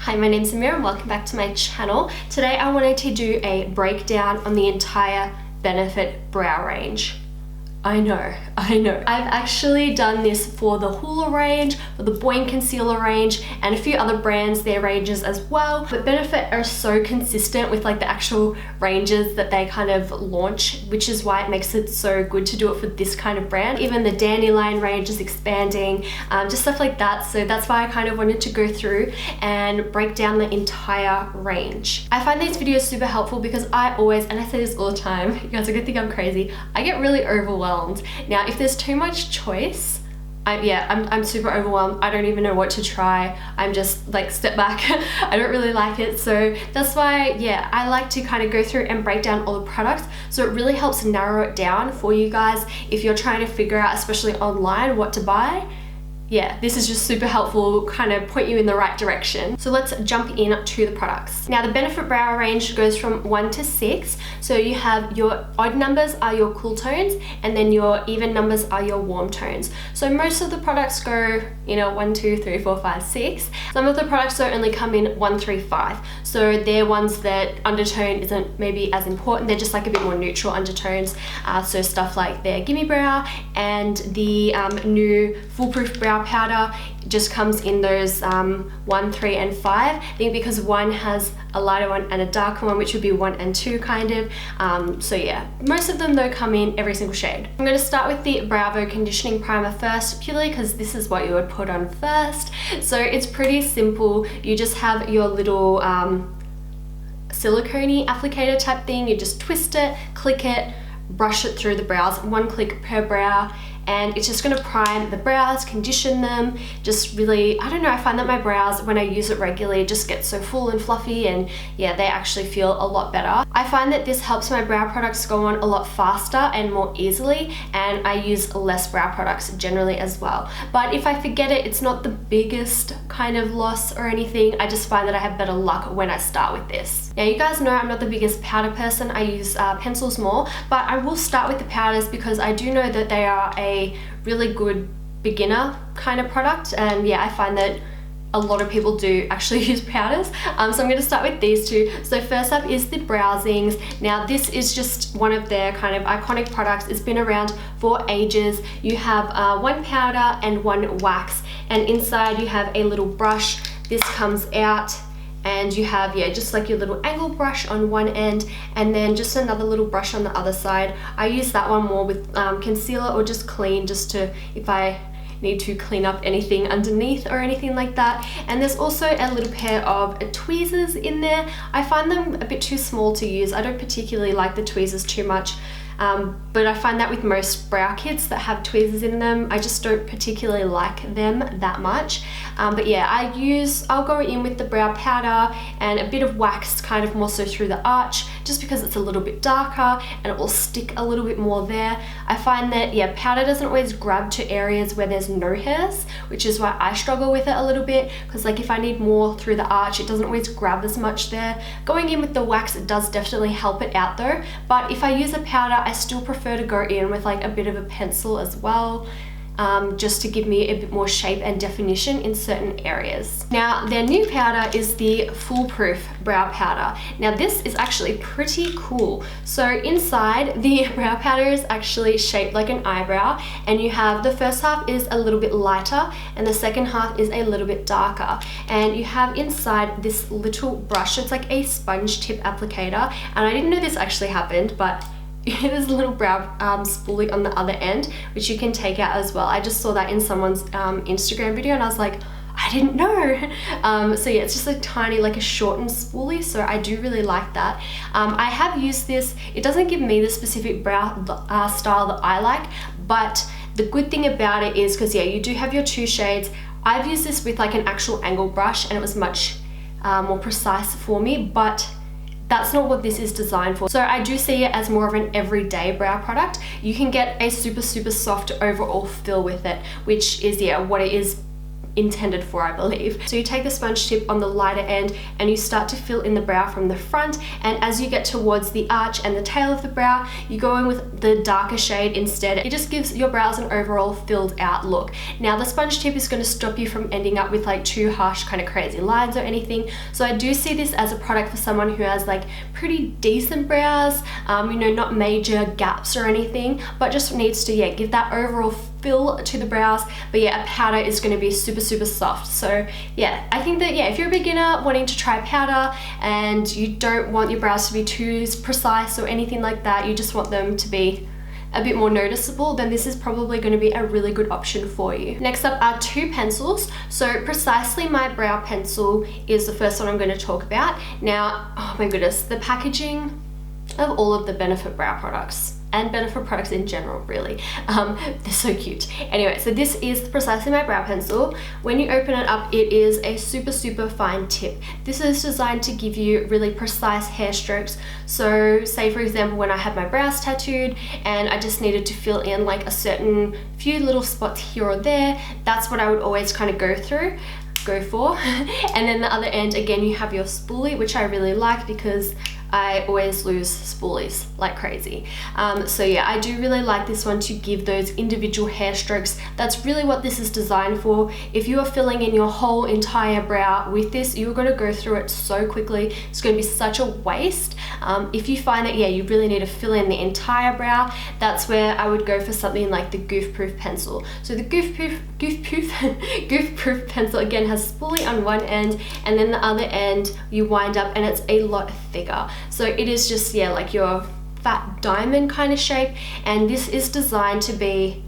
Hi, my name's Amira and welcome back to my channel. Today I wanted to do a breakdown on the entire Benefit brow range. I know. I've actually done this for the Hoola range, for the Boi-ing concealer range, and a few other brands, their ranges as well. But Benefit are so consistent with like the actual ranges that they kind of launch, which is why it makes it so good to do it for this kind of brand. Even the Dandelion range is expanding, just stuff like that. So that's why I kind of wanted to go through and break down the entire range. I find these videos super helpful because I always, and I say this all the time, you guys are gonna think I'm crazy, I get really overwhelmed. Now, if there's too much choice, I'm super overwhelmed. I don't even know what to try. I'm just like, step back. I don't really like it. So that's why, yeah, I like to kind of go through and break down all the products. So it really helps narrow it down for you guys if you're trying to figure out, especially online, what to buy. Yeah, this is just super helpful, kind of point you in the right direction. So let's jump in to the products. Now the Benefit brow range goes from 1 to 6. So you have your odd numbers are your cool tones, and then your even numbers are your warm tones. So most of the products go, 1, 2, 3, 4, 5, 6. Some of the products don't only come in 1, 3, 5. So they're ones that undertone isn't maybe as important. They're just like a bit more neutral undertones. So stuff like their Gimmie Brow and the new Foolproof brow powder just comes in those 1, 3, and 5. I think because 1 has a lighter one and a darker one, which would be 1 and 2 kind of. So yeah, most of them though come in every single shade. I'm going to start with the Bravo Conditioning Primer first, purely because this is what you would put on first. So it's pretty simple. You just have your little silicone-y applicator type thing. You just twist it, click it, brush it through the brows, 1 click per brow. And it's just gonna prime the brows, condition them, just really, I don't know, I find that my brows, when I use it regularly, just get so full and fluffy, and yeah, they actually feel a lot better. I find that this helps my brow products go on a lot faster and more easily, and I use less brow products generally as well. But if I forget it, it's not the biggest kind of loss or anything. I just find that I have better luck when I start with this. Now you guys know I'm not the biggest powder person. I use pencils more, but I will start with the powders because I do know that they are a really good beginner kind of product, and yeah, I find that a lot of people do actually use powders. So I'm going to start with these two. So first up is the Zings. Now this is just one of their kind of iconic products. It's been around for ages. You have 1 powder and 1 wax, and inside you have a little brush. This comes out and you have, yeah, just like your little angle brush on one end, and then just another little brush on the other side. I use that one more with concealer or just clean, just to, if I need to clean up anything underneath or anything like that. And there's also a little pair of tweezers in there. I find them a bit too small to use. I don't particularly like the tweezers too much. But I find that with most brow kits that have tweezers in them, I just don't particularly like them that much. But yeah, I'll go in with the brow powder and a bit of wax, kind of more so through the arch, just because it's a little bit darker and it will stick a little bit more there. I find that, yeah, powder doesn't always grab to areas where there's no hairs, which is why I struggle with it a little bit, because like if I need more through the arch, it doesn't always grab as much there. Going in with the wax, it does definitely help it out though. But if I use a powder, I still prefer to go in with like a bit of a pencil as well, just to give me a bit more shape and definition in certain areas. Now their new powder is the Foolproof brow powder. Now this is actually pretty cool. So inside, the brow powder is actually shaped like an eyebrow, and you have the first half is a little bit lighter and the second half is a little bbit darker, and you have inside this little brush. It's like a sponge tip applicator, and I didn't know this actually happened, but there's a little brow spoolie on the other end, which you can take out as well. I just saw that in someone's Instagram video and I was like, I didn't know. So yeah, it's just a tiny, like a shortened spoolie, so I do really like that. I have used this. It doesn't give me the specific brow style that I like, but the good thing about it is, because yeah, you do have your 2 shades. I've used this with like an actual angle brush and it was much more precise for me, but that's not what this is designed for. So I do see it as more of an everyday brow product. You can get a super, super soft overall feel with it, which is, yeah, what it is intended for, I believe. So you take the sponge tip on the lighter end and you start to fill in the brow from the front, and as you get towards the arch and the tail of the brow, you go in with the darker shade instead. It just gives your brows an overall filled out look. Now the sponge tip is going to stop you from ending up with like too harsh kind of crazy lines or anything, so I do see this as a product for someone who has like pretty decent brows, you know, not major gaps or anything, but just needs to, yeah, give that overall fill to the brows. But yeah, a powder is going to be super soft. So yeah, I think that, yeah, if you're a beginner wanting to try powder and you don't want your brows to be too precise or anything like that, you just want them to be a bit more noticeable, then this is probably going to be a really good option for you. Next up are two pencils. So Precisely My Brow Pencil is the first one I'm going to talk about. Now, oh my goodness, the packaging of all of the Benefit Brow products and Benefit products in general, really, they're so cute. Anyway, so this is Precisely My Brow Pencil. When you open it up, it is a super fine tip. This is designed to give you really precise hair strokes. So say for example, when I had my brows tattooed and I just needed to fill in like a certain few little spots here or there, that's what I would always kind of go for. And then the other end, again, you have your spoolie, which I really like because I always lose spoolies like crazy. So yeah, I do really like this one to give those individual hair strokes. That's really what this is designed for. If you are filling in your whole entire brow with this, you're going to go through it so quickly. It's going to be such a waste. If you find that, yeah, you really need to fill in the entire brow, that's where I would go for something like the Goof Proof pencil. So the Goof Proof pencil again has spoolie on one end, and then the other end you wind up and it's a lot thicker. So it is just, yeah, like your fat diamond kind of shape, and this is designed to be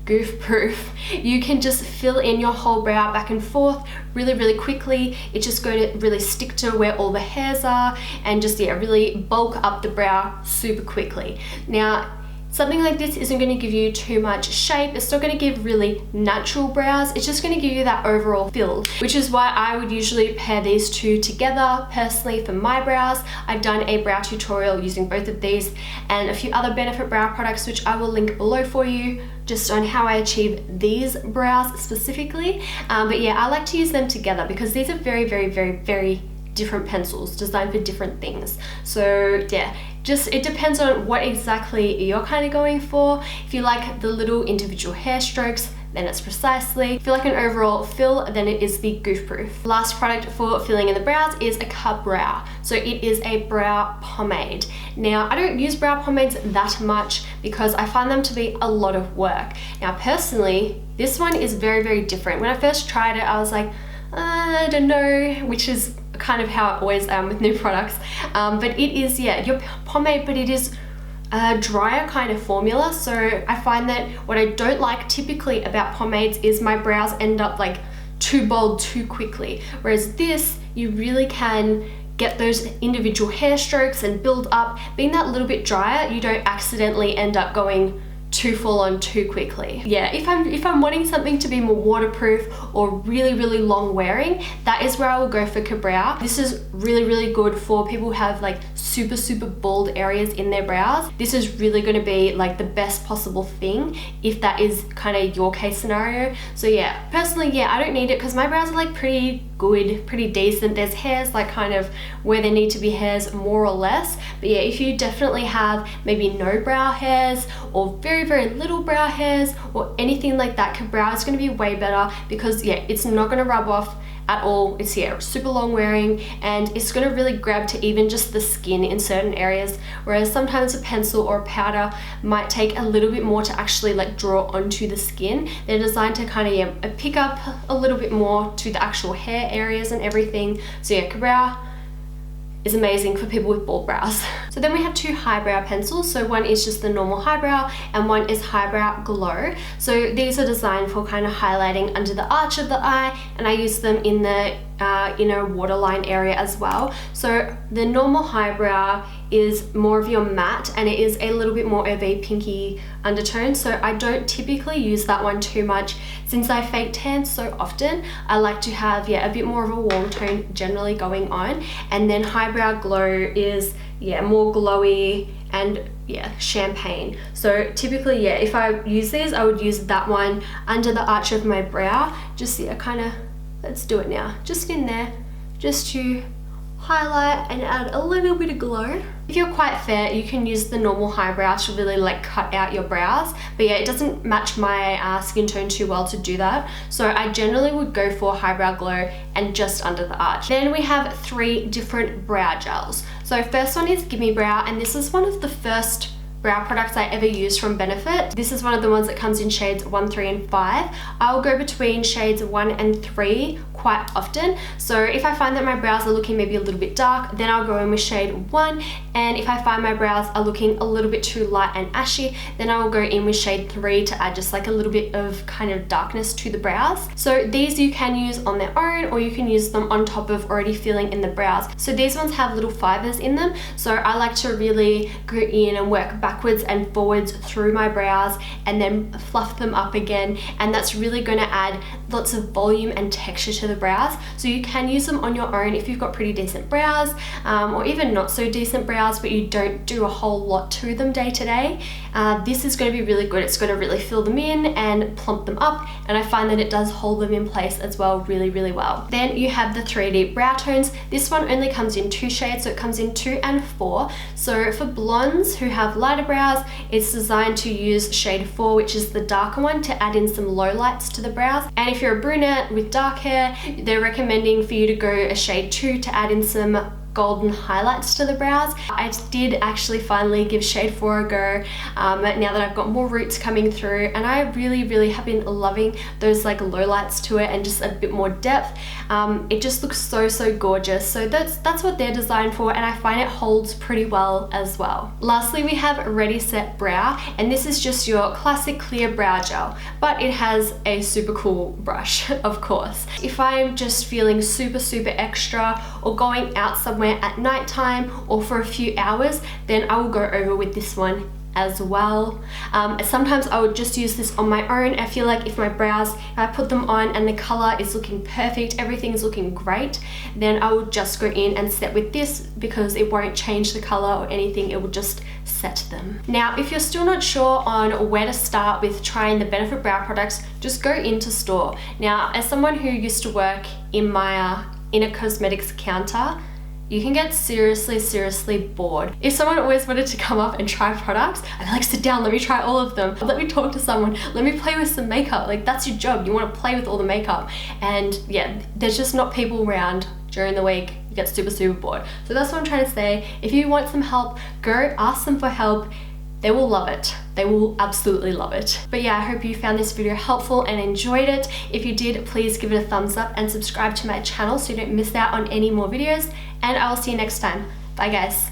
goof proof. You can just fill in your whole brow back and forth really quickly. It's just going to really stick to where all the hairs are and just, yeah, really bulk up the brow super quickly. Now, something like this isn't going to give you too much shape. It's not going to give really natural brows. It's just going to give you that overall fill, which is why I would usually pair these two together. Personally, for my brows, I've done a brow tutorial using both of these and a few other Benefit Brow products, which I will link below for you, just on how I achieve these brows specifically. But yeah, I like to use them together because these are very different pencils designed for different things. So yeah, just it depends on what exactly you're kind of going for. If you like the little individual hair strokes, then it's Precisely. If you like an overall fill, then it is the Goof Proof. Last product for filling in the brows is a KaBrow. So it is a brow pomade. Now, I don't use brow pomades that much because I find them to be a lot of work. Now, personally, this one is very different. When I first tried it, I was like, I don't know, which is kind of how I always am with new products. But it is, yeah, your pomade, but it is a drier kind of formula. So I find that what I don't like typically about pomades is my brows end up like too bold too quickly. Whereas this, you really can get those individual hair strokes and build up. Being that little bit drier, you don't accidentally end up going too full on too quickly. Yeah, if I'm wanting something to be more waterproof or really long wearing, that is where I will go for KaBrow. This is really good for people who have like super bald areas in their brows. This is really going to be like the best possible thing if that is kind of your case scenario. So yeah, personally, yeah, I don't need it because my brows are like pretty good, pretty decent. There's hairs like kind of where there need to be hairs more or less. But yeah, if you definitely have maybe no brow hairs or very little brow hairs or anything like that, KaBrow is going to be way better because yeah, it's not going to rub off at all. It's, yeah, super long wearing and it's going to really grab to even just the skin in certain areas, whereas sometimes a pencil or a powder might take a little bit more to actually like draw onto the skin. They're designed to kind of, yeah, pick up a little bit more to the actual hair areas and everything. So yeah, KaBrow is amazing for people with bald brows. So then we have two highbrow pencils. So one is just the normal highbrow and one is highbrow glow. So these are designed for kind of highlighting under the arch of the eye, and I use them in the inner waterline area as well. So the normal highbrow is more of your matte, and it is a little bit more of a pinky undertone, so I don't typically use that one too much. Since I fake tan so often, I like to have a bit more of a warm tone generally going on, and then highbrow glow is more glowy and champagne. So typically if I use these, I would use that one under the arch of my brow, just kind of, let's do it now, just in there, just to highlight and add a little bit of glow. If you're quite fair, you can use the normal highbrow to really like cut out your brows, but it doesn't match my skin tone too well to do that, so I generally would go for highbrow glow and just under the arch. Then we have 3 different brow gels. So first one is Gimmie Brow, and this is one of the first brow products I ever used from Benefit. This is one of the ones that comes in shades 1, 3, and 5. I'll go between shades 1 and 3 quite often. So if I find that my brows are looking maybe a little bit dark, then I'll go in with shade 1. And if I find my brows are looking a little bit too light and ashy, then I will go in with shade 3 to add just like a little bit of kind of darkness to the brows. So these you can use on their own, or you can use them on top of already filling in the brows. So these ones have little fibers in them, so I like to really go in and work backwards and forwards through my brows and then fluff them up again, and that's really going to add lots of volume and texture to the brows. So you can use them on your own if you've got pretty decent brows, or even not so decent brows but you don't do a whole lot to them day to day. This is going to be really good. It's going to really fill them in and plump them up, and I find that it does hold them in place as well really well. Then you have the 3D brow tones. This one only comes in 2 shades, so it comes in 2 and 4. So for blondes who have lighter brows, it's designed to use shade 4, which is the darker one, to add in some low lights to the brows. And if you're a brunette with dark hair, they're recommending for you to go a shade 2 to add in some golden highlights to the brows. I did actually finally give shade 4 a go now that I've got more roots coming through, and I really have been loving those like low lights to it and just a bit more depth. It just looks so gorgeous. So that's what they're designed for, and I find it holds pretty well as well. Lastly, we have Ready Set Brow, and this is just your classic clear brow gel, but it has a super cool brush, of course. If I'm just feeling super extra or going out somewhere at night time or for a few hours, then I will go over with this one as well. Sometimes I would just use this on my own. I feel like if my brows, if I put them on and the color is looking perfect, everything's looking great, then I would just go in and set with this, because it won't change the color or anything, it will just set them. Now, if you're still not sure on where to start with trying the Benefit brow products, just go into store. Now, as someone who used to work in my inner cosmetics counter, you can get seriously bored. If someone always wanted to come up and try products, I'd be like, sit down, let me try all of them. Let me talk to someone, let me play with some makeup. Like, that's your job. You want to play with all the makeup. And there's just not people around during the week. You get super bored. So that's what I'm trying to say. If you want some help, go ask them for help. They will love it. They will absolutely love it. But I hope you found this video helpful and enjoyed it. If you did, please give it a thumbs up and subscribe to my channel so you don't miss out on any more videos. And I will see you next time. Bye guys.